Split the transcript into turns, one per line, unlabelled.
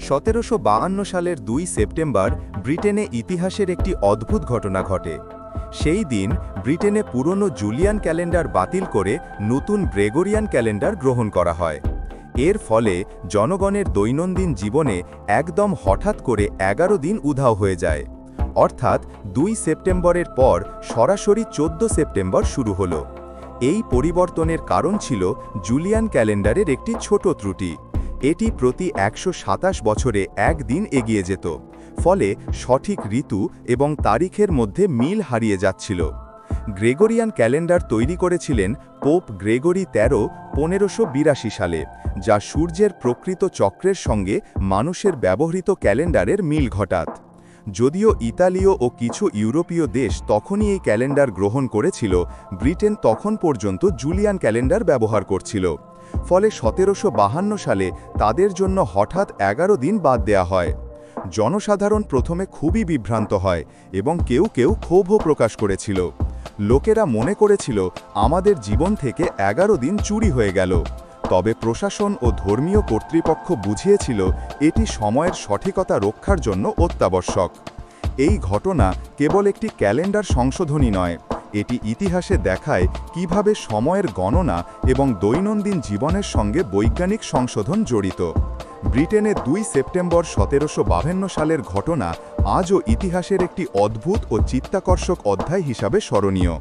1752 সালের 2 সেপ্টেম্বর ব্রিটেনে ইতিহাসের একটি অদ্ভুত ঘটনা ঘটে। সেই দিন ব্রিটেনে পুরনো জুলিয়ান ক্যালেন্ডার বাতিল করে নতুন গ্রেগরিয়ান ক্যালেন্ডার গ্রহণ করা হয়। এর ফলে জনগণের দৈনন্দিন জীবনে একদম হঠাৎ করে 11 দিন উধাও হয়ে যায়। অর্থাৎ 2 সেপ্টেম্বরের পর সরাসরি 14 সেপ্টেম্বর শুরু হলো। এই পরিবর্তনের কারণ ছিল জুলিয়ান ক্যালেন্ডারের একটি ছোট ত্রুটি। এটি প্রতি 127 বছরে এক দিন এগিয়ে যেত, ফলে সঠিক ঋতু এবং তারিখের মধ্যে মিল হারিয়ে যাচ্ছিল। গ্রেগরিয়ান ক্যালেন্ডার তৈরি করেছিলেন পোপ গ্রেগরি 13 1582 সালে, যা সূর্যের প্রকৃত চক্রের সঙ্গে মানুষের ব্যবহৃত ক্যালেন্ডারের মিল ঘটাত। যদিও ইতালীয় ও কিছু ইউরোপীয় দেশ তখনই এই ক্যালেন্ডার গ্রহণ করেছিল, ব্রিটেন তখন পর্যন্ত জুলিয়ান ক্যালেন্ডার ব্যবহার করছিল। ফলে 1752 সালে তাদের জন্য হঠাৎ 11 দিন বাদ দেয়া হয়। জনসাধারণ প্রথমে খুবই বিভ্রান্ত হয় এবং কেউ কেউ ক্ষোভও প্রকাশ করেছিল। লোকেরা মনে করেছিল আমাদের জীবন থেকে 11 দিন চুরি হয়ে গেল। তবে প্রশাসন ও ধর্মীয় কর্তৃপক্ষ বুঝিয়েছিল এটি সময়ের সঠিকতা রক্ষার জন্য অত্যাবশ্যক। এই ঘটনা কেবল একটি ক্যালেন্ডার সংশোধনী নয়, এটি ইতিহাসে দেখায় কিভাবে সময়ের গণনা এবং দৈনন্দিন জীবনের সঙ্গে বৈজ্ঞানিক সংশোধন জড়িত। ব্রিটেনে 2 সেপ্টেম্বর 1752 সালের ঘটনা আজও ইতিহাসের একটি অদ্ভুত ও চিত্তাকর্ষক অধ্যায় হিসাবে স্মরণীয়।